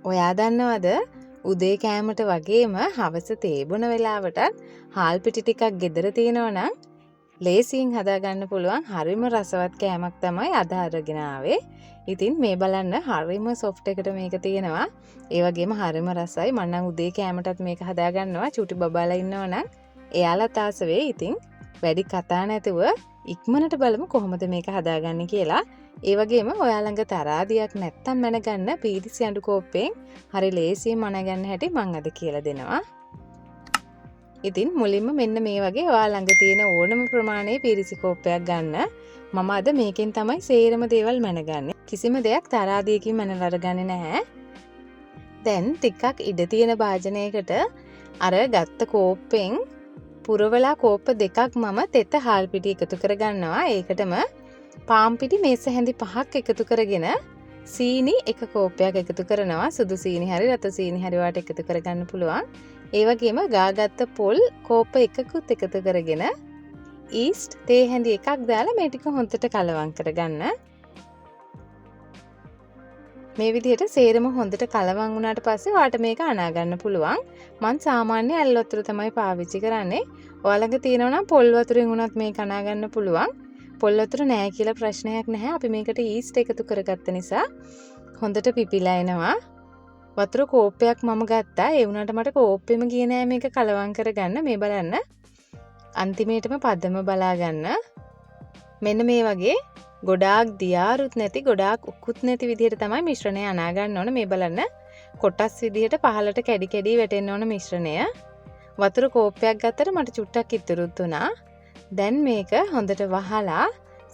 ඔයා දන්නවද උදේ කෑමට වගේම හවස තේ බොන වෙලාවටත් හාල් පිටි ටිකක් ගෙදර තියෙනවා නම් ලේසියෙන් හදාගන්න පුළුවන් හරිම රසවත් කෑමක් තමයි අද අරගෙන ආවේ. ඉතින් මේ බලන්න හරිම සොෆ්ට් එකට මේක තියෙනවා. ඒ වගේම හරිම රසයි. මම නම් උදේ කෑමටත් මේක හදාගන්නවා. චුටි බබාලා ඉන්නවා නම් එයාලත් ආස වෙයි. ඉතින් වැඩි කතා නැතුව ඉක්මනට බලමු කොහොමද මේක හදාගන්නේ කියලා. ඒ වගේම ඔයා ළඟ තරාදියක් නැත්තම් මැනගන්න පීරිසි අඬු කෝප්පෙන් හරි ලේසියෙන් මනගන්න හැටි මම අද කියලා දෙනවා. ඉතින් මුලින්ම මෙන්න මේ වගේ ඔයා ළඟ තියෙන ඕනම ප්‍රමාණයේ පීරිසි කෝප්පයක් ගන්න. මම අද මේකෙන් තමයි සේරම දේවල් මැනගන්නේ. කිසිම දෙයක් තරාදියකින් මැනලා අරගන්නේ නැහැ. දැන් ටිකක් ඉඩ තියෙන භාජනයකට අර ගත්ත කෝප්පෙන් පුරවලා කෝප්ප දෙකක් මම තෙත හාල් පිටි එකතු කරගන්නවා. ඒකටම පාම් පිටි මේස හැඳි 5ක් එකතු කරගෙන සීනි එක කෝප්පයක් එකතු කරනවා. සුදු සීනි හරි රතු සීනි හරි වාට එකතු කරගන්න පුළුවන්. ඒ වගේම ගාගත්ත පොල් කෝප්ප එකකුත් එකතු කරගෙන ඊස්ට් තේ හැඳි එකක් දාලා මේ ටික හොඳට කලවම් කරගන්න. මේ විදිහට සේරම හොඳට කලවම් වුණාට පස්සේ ඔයාට මේක අනා ගන්න පුළුවන්. මම සාමාන්‍ය ඇල් වතුර තමයි පාවිච්චි කරන්නේ. ඔයාලඟ තියෙනවා නම් පොල් වතුරෙන් උනත් මේක අනා ගන්න පුළුවන්. පොල් වතුර නැහැ කියලා ප්‍රශ්නයක් නැහැ. අපි මේකට ඊස්ට් එකතු කරගත්ත නිසා හොඳට පිපිලා එනවා. වතුර කෝප්පයක් මම ගත්තා. ඒ වුණාට මට කෝප්පෙම ගියේ නෑ මේක කලවම් කරගන්න. මේ බලන්න. අන්තිමේටම පදම බලා ගන්න. මෙන්න මේ වගේ ගොඩාක් දියාරුත් නැති ගොඩාක් උකුත් නැති විදිහට තමයි මිශ්‍රණය අනා ගන්න ඕන. මේ බලන්න. කොටස් විදිහට පහළට කැඩි කැඩි වැටෙන්න ඕන මිශ්‍රණය. වතුර කෝප්පයක් ගත්තට මට චුට්ටක් ඉතුරුත් වුණා. දැන් මේක හොඳට වහලා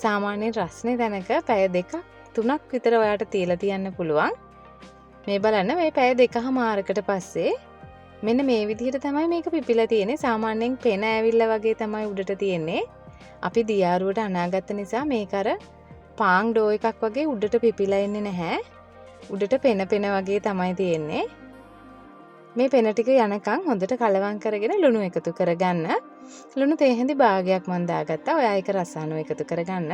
සාමාන්‍ය රස්නේ තැනක පැය 2ක් 3ක් විතර ඔයාට තියලා තියන්න පුළුවන්. මේ බලන්න මේ පැය 2කමාරකට පස්සේ මෙන්න මේ විදිහට තමයි මේක පිපිලා තියෙන්නේ. සාමාන්‍යයෙන් පෙන ඇවිල්ලා වගේ තමයි උඩට තියෙන්නේ. අපි දියාරුවට අනාගත්ත නිසා මේක අර පාන් ඩෝ එකක් වගේ උඩට පිපිලා එන්නේ නැහැ. උඩට පෙන වගේ තමයි තියෙන්නේ. මේ පෙන ටික යනකම් හොඳට කලවම් කරගෙන ලුණු එකතු කරගන්න. ලුණු තේ හැඳි භාගයක් මම දාගත්තා. ඔයා ඒක රසායන එකතු කරගන්න.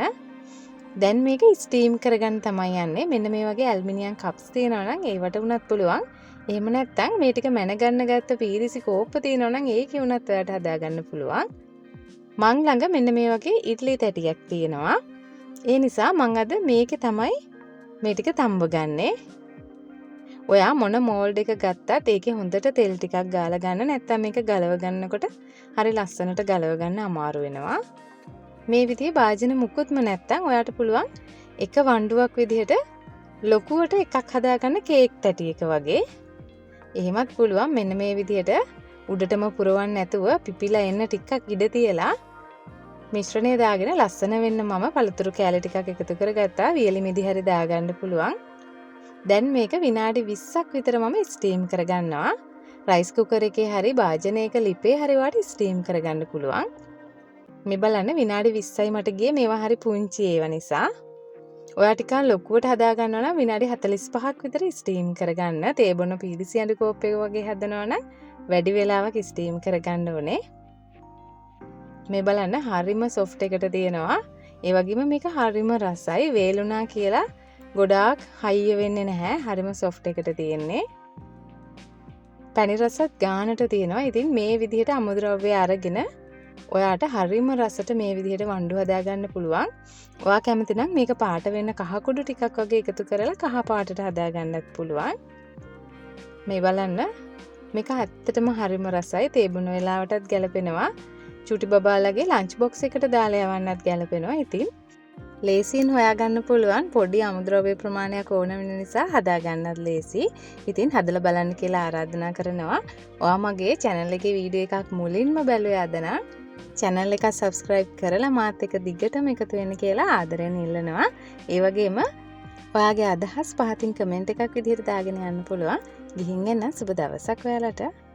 දැන් මේක ස්ටීම් කරගන්න තමයි යන්නේ. මෙන්න මේ වගේ ඇල්මිනියම් කප්ස් තියෙනවා නම් ඒවට උනත් පුළුවන්. එහෙම නැත්නම් මේ ටික මැනගන්න ගත්ත පීරිසි කෝප්ප තියෙනවා නම් ඒකේ උනත් ඔයාට හදාගන්න පුළුවන්. මං ළඟ මෙන්න මේ වගේ ඉඩ්ලි තැටියක් තියෙනවා. ඒ නිසා මං අද මේකේ තමයි මේ ටික තම්බ ගන්නේ. ඔයා මොන මෝල්ඩ් එක ගත්තත් ඒකේ හොඳට තෙල් ටිකක් ගාලා ගන්න. නැත්නම් මේක ගලව ගන්නකොට හරි ලස්සනට ගලව ගන්න අමාරු වෙනවා. මේ විදිහේ භාජන මුකුත්ම නැත්නම් ඔයාට පුළුවන් එක වණ්ඩුවක් විදිහට ලොකුවට එකක් හදාගන්න කේක් තැටි එක වගේ. එහෙමත් පුළුවන් මෙන්න මේ විදිහට උඩටම පුරවන්න නැතුව පිපිලා එන්න ටිකක් ඉඩ තියලා මිශ්‍රණය දාගෙන ලස්සන වෙන්න මම පළතුරු කෑලි ටිකක් එකතු කරගත්තා. වියලි මිදි හරි දාගන්න පුළුවන්. දැන් මේක විනාඩි 20ක් විතර මම ස්ටීම් කරගන්නවා. රයිස් කුකර් එකේ හරි භාජනයක ලිපේ හරි වාට ස්ටීම් කරගන්න පුළුවන්. මේ බලන්න විනාඩි 20යි මට ගියේ. මේවා හරි පුංචි ඒවා නිසා. ඔයා ටිකක් ලොකුවට හදා ගන්නවා නම් විනාඩි 45ක් විතර ස්ටීම් කරගන්න. තේ බොන පීරිසි අඬු කෝප්ප එක වගේ හදනවා නම් වැඩි වෙලාවක් ස්ටීම් කරගන්න ඕනේ. මේ බලන්න හරිම සොෆ්ට් එකට තියෙනවා. ඒ වගේම මේක හරිම රසයි. වේලුණා කියලා ගොඩාක් හයිය වෙන්නේ නැහැ. හරිම සොෆ්ට් එකට තියෙන්නේ. පැණි රසත් ගානට තියෙනවා. ඉතින් මේ විදිහට අමුද්‍රව්‍ය අරගෙන ඔයාට හරිම රසට මේ විදිහට වණ්ඩු හදාගන්න පුළුවන්. ඔයා කැමති නම් මේක පාට වෙන්න කහ කුඩු ටිකක් වගේ එකතු කරලා කහ පාටට හදාගන්නත් පුළුවන්. මේ බලන්න මේක ඇත්තටම හරිම රසයි. තේ බොන වෙලාවටත් ගැලපෙනවා. චුටි බබාලගේ ලන්ච් බොක්ස් එකට දාලා යවන්නත් ගැලපෙනවා. ඉතින් ලේසියෙන් හොයාගන්න පුළුවන්. පොඩි අමුද්‍රව්‍ය ප්‍රමාණයක් ඕන වෙන නිසා හදාගන්නත් ලේසි. ඉතින් හදලා බලන්න කියලා ආරාධනා කරනවා. ඔයා මගේ channel එකේ වීඩියෝ එකක් මුලින්ම බැලුවේ අද නම් channel එක subscribe කරලා මාත් එක්ක දිගටම එකතු වෙන්න කියලා ආදරෙන් ඉල්ලනවා. ඒ වගේම ඔයාගේ අදහස් පහතින් කමෙන්ට් එකක් විදිහට දාගෙන යන්න පුළුවන්. ගිහින් එන්න සුබ දවසක් ඔයාලට.